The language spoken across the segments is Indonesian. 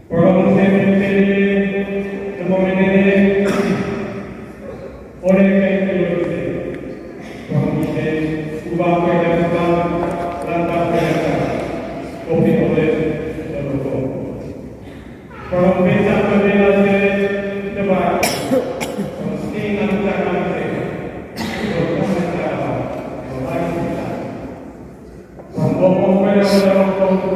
Pronunciamente nomine ore Pentecoste, pronuncia ubaque datam lantas penata, opi oleh loko. Pronuncia perdela se debat, pronuncia nantakan se, pronuncia mulai kita. Pronuncia pada loko,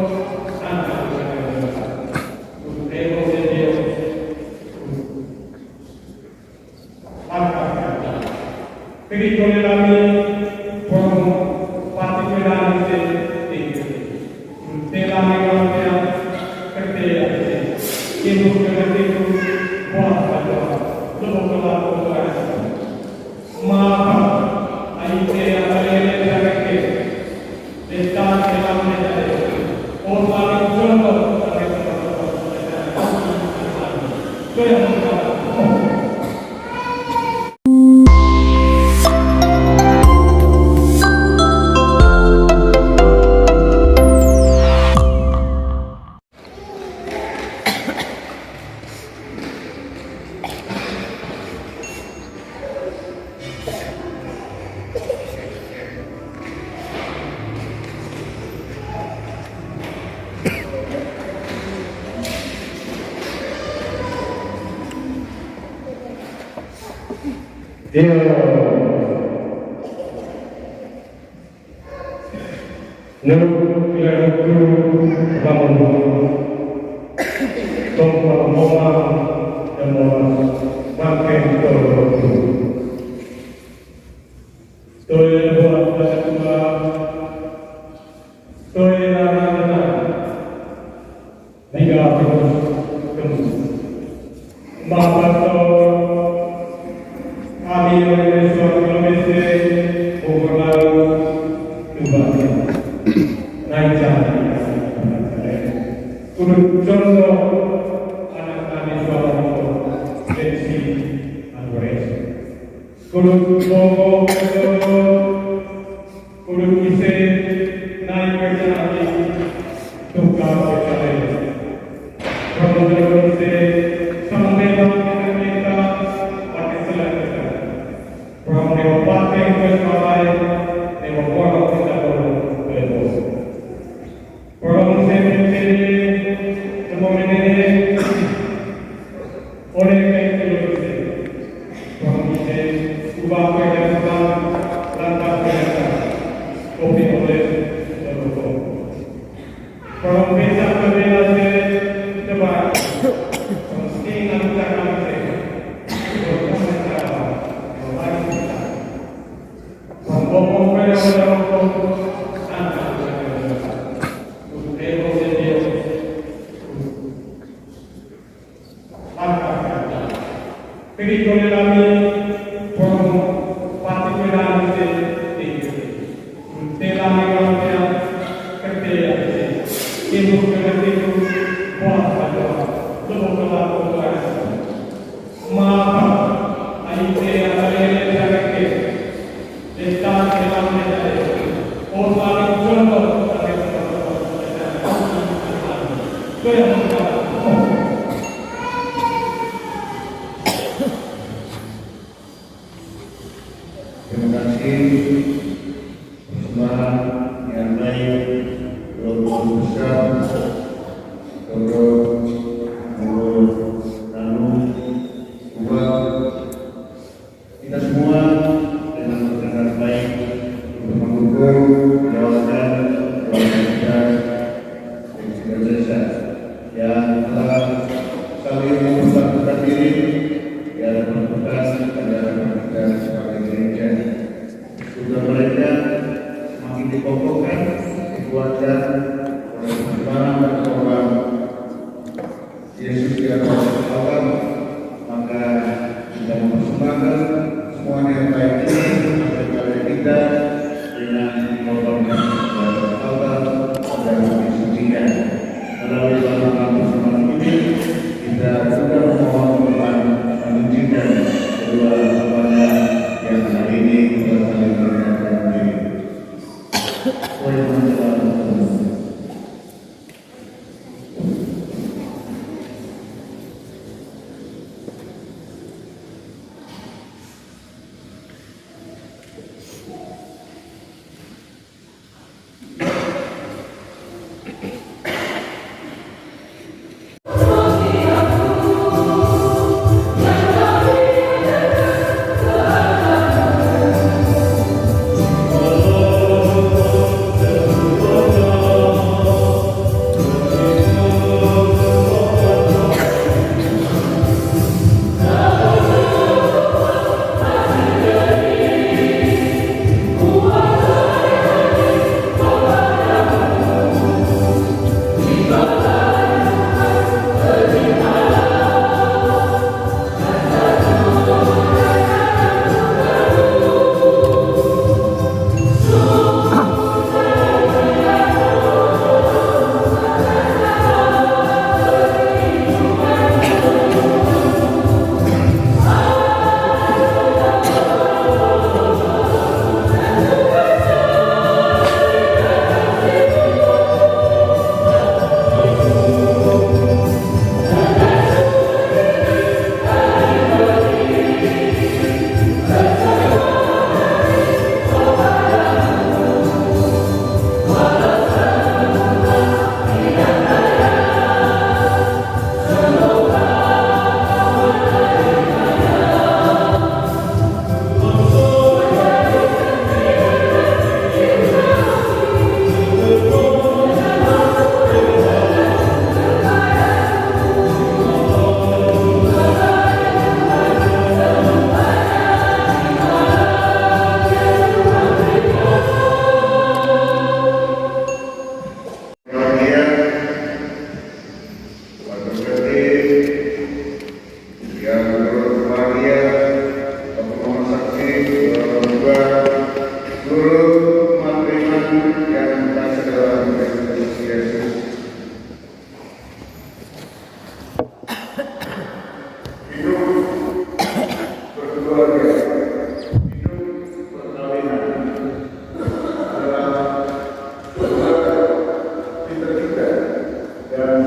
Ricorderami come particolarmente della memoria per te che non credete buona dopo la tua ma hai che avere perché l'estate la metà o fare un giorno Oleh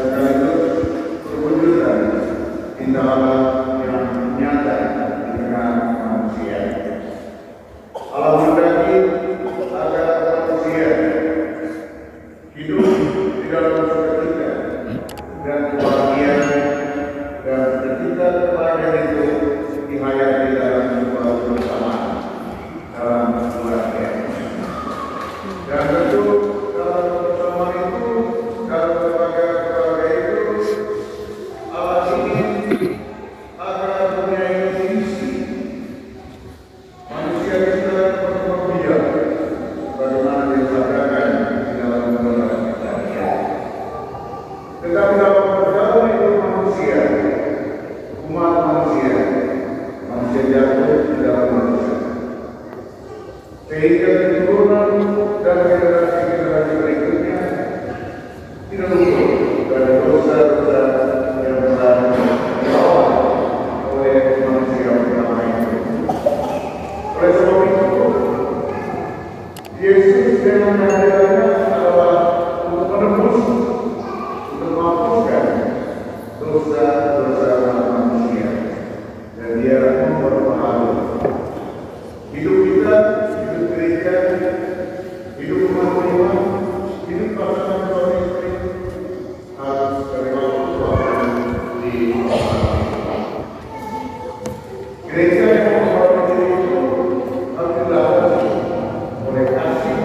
sekaligus perwujudan cinta Allah yang nyata di tengah manusia. Allah menghendaki agar manusia hidup di dalam sukacita dan kebahagiaan, dan ketika kebahagiaan itu dihayati dalam sebuah kebersamaan dalam keluarga. Dan tentu dalam kebersamaan itu, dalam keluarga itu, Allah ingin agar dunia ini diisi. Manusia kita berkembang bagaimana disabdakan di dalam beberapa kita. Tetapi dalam perjalanan itu manusia, umat manusia jatuh di dalam manusia. Sehingga keturunan dan generasi-generasi berikutnya tidak luput dari dosa-dosa yang telah dilawan oleh manusia pertama itu. Oleh sebab itu, Yesus dengan kehadirannya adalah untuk menebus, untuk menghapuskan dosa-dosa manusia, dan Dia memperbaharui hidup kita, hidup gereja, hidup rumah-rumah, hidup pasangan suami istri harus dari Tuhan di gereja yang memperbaharui diri itu harus dilakukan oleh kasih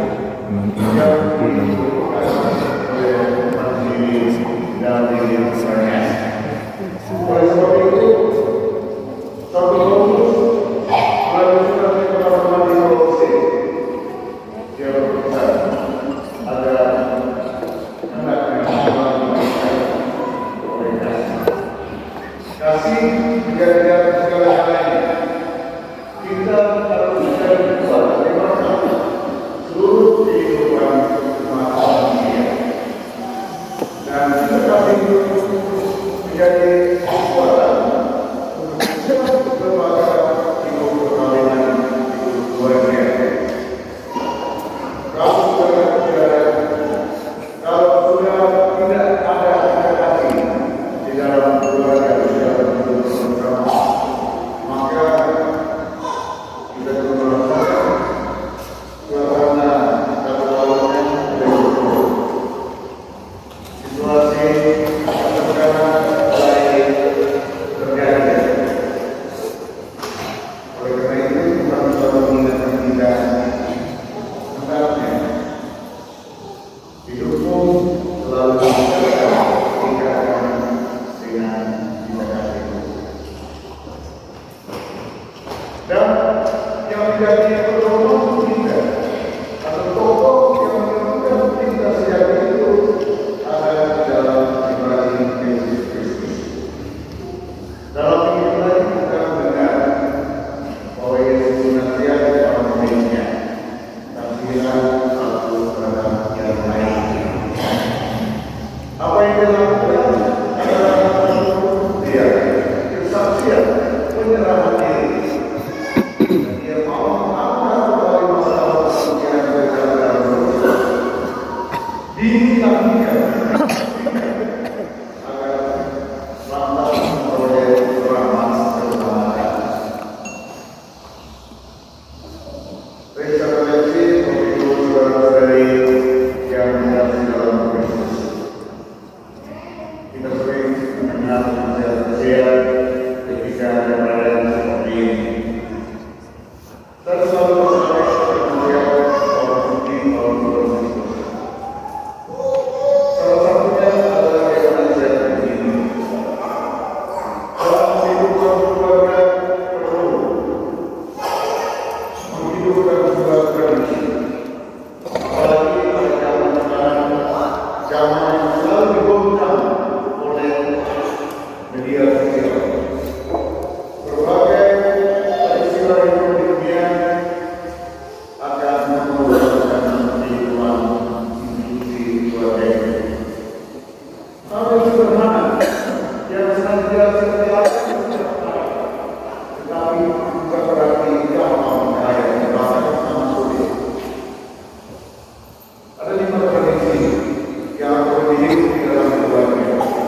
yang dibutuhkan oleh umat diri dalam diri yang besarnya. Oleh sebab itu, satu Paulus melalui surat kepada umat di Kolose, dia berpesan agar hendaknya kita oleh kasih menjadi dalam segala halnya. Kita harus mencari Tuhan bagaimana seluruh kehidupan umat manusia, dan tetap hidup menjadi kekuatan untuk berbagai hidup perkawinan keluarga. Kalau sudah tidak ada kasih di dalam keluarga, di dalam hidup bersama, maka kita perlu merasakan suasana kekeluargaan yang buruk. Situasi tekanan mulai terjadi. Oleh karena itu, Tuhan selalu mengingatkan kita, hendaknya hidupmu selalu ditingkatkan dengan cinta kasih. Dan yang menjadi pedoman kita atau pokok yang menentukan kita sejati itu ada di dalam pribadi Yesus Kristus. Dalam pribadi kita mendengar bahwa Yesus senantiasa dalam dirinya kasihan satu terhadap yang lain. Apa yang dia lakukan adalah dia kesaksian penyerahan diri. Dia mau mengangkat kembali masalah yang terjadi dalam dosa, ditinggalkan agar lantas memperoleh rahmat keselamatan. Rekomendasi untuk saudara-saudari yang berada dalam Kristus. Kita sering mendengar nasihat-nasihat ketika ada perayaan seperti ini. Saya selalu bersahabat melihat orang suci, orang Kristus. Salah satunya adalah yang nasihat begini. Dalam kehidupan keluarga perlu menghidupkan sebuah tradisi. Apalagi pada zaman sekarang, zaman yang selalu digoncang oleh media sosial. Berbagai peristiwa hidup di dunia akan memperlukan kehidupan institusi keluarga ini. Hal sederhana yang senantiasa dilakukan setiap hari, tetapi bukan berarti gampang kaya bahkan sama sulit. Ada 5 tradisi yang perlu dihidup di dalam keluarga.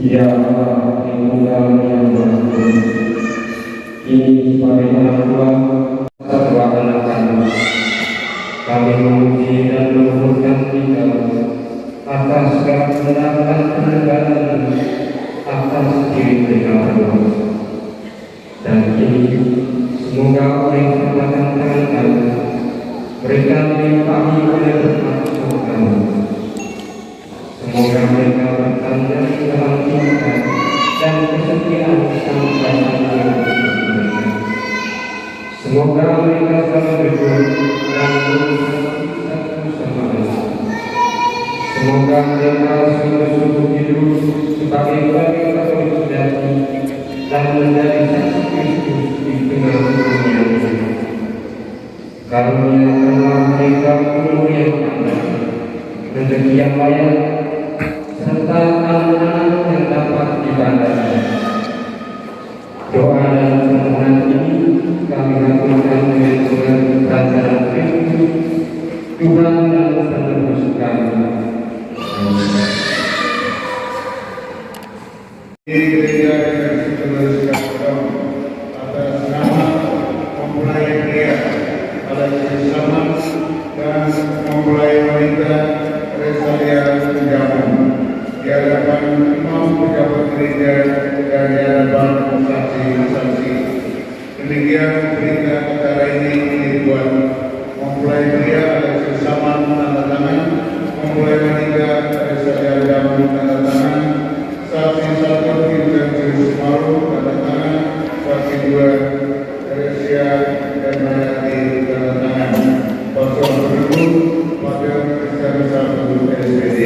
Ya Allah, yang kami yang bersyukur, ini sebagai orang tua kedua anak kami memuji dan memohonkan Engkau atas segala kebenaran penegakan atas diri mereka. Dan kini semoga oleh perbuatan tangan kami Mereka melimpahi oleh berkat surgamu. Semoga mereka bertanda dalam cinta dan kesetiaan sampai akhir hidup mereka. Semoga mereka selalu berjuang dan bersatu satu sama lain. Semoga mereka sungguh-sungguh hidup sebagai warga Katolik sejati dan menjadi saksi Kristus di tengah dunia ini. Karuniakanlah mereka umur yang panjang, rezeki yang layak, serta anak-anak yang dapat dibandingkan. Doa dan permohonan ini kami lakukan dengan kerajaan Kristus, Tuhan dan penebus kami. Di gereja yang dituliskan atas nama mempelai pria Alexis Saman dan mempelai wanita Resalia Jamun di hadapan imam pejabat gereja dan di hadapan saksi-saksi. Demikian berita acara ini dibuat. Mempelai pria Alexis Saman tanda tangan, mempelai wanita Resalia Jamun tanda tangan, saksi satu Vincentius Maru tanda tangan, saksi dua Teresia dan Mayati tanda tangan. Pasal tersebut pada Kristen 1 SPD.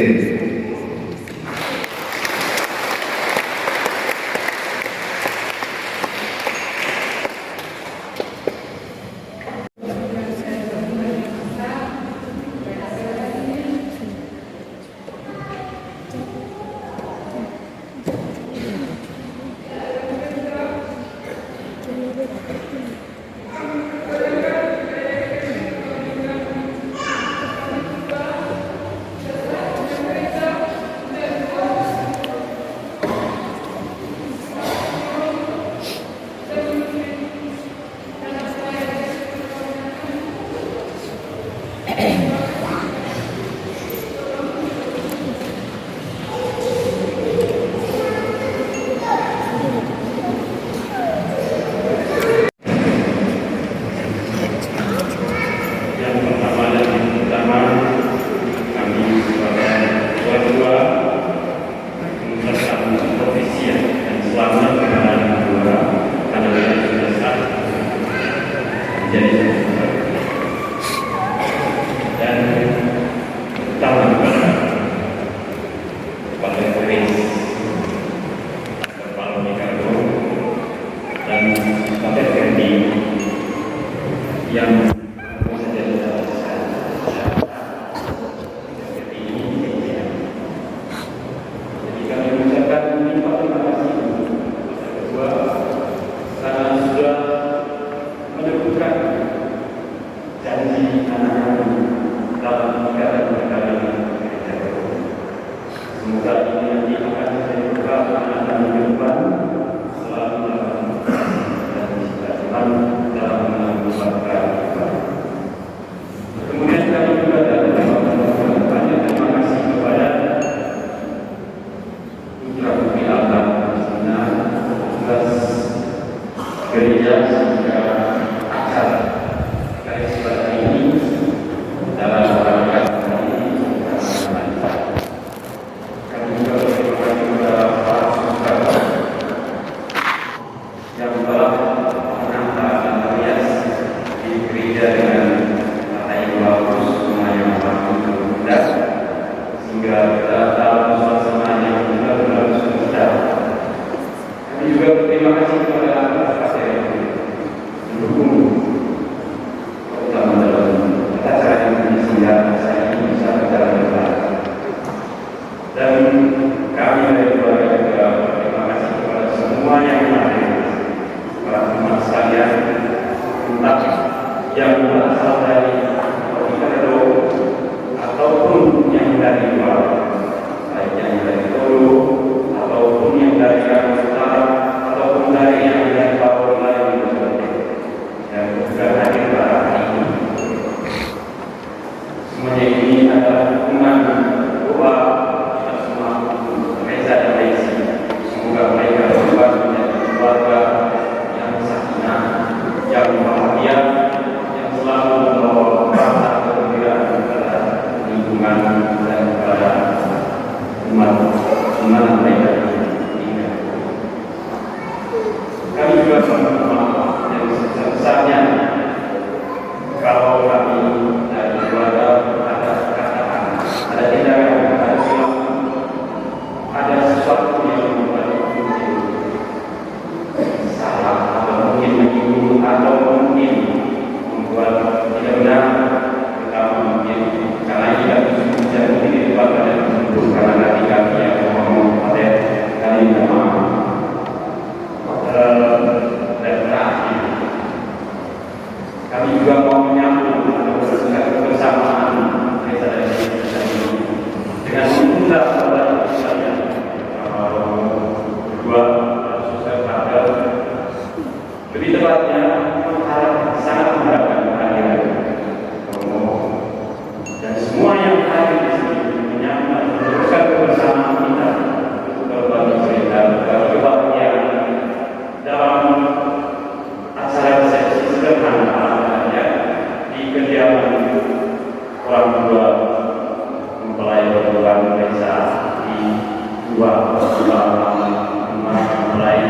kediaman orang tua mempelai berdua Indonesia di dua mempelai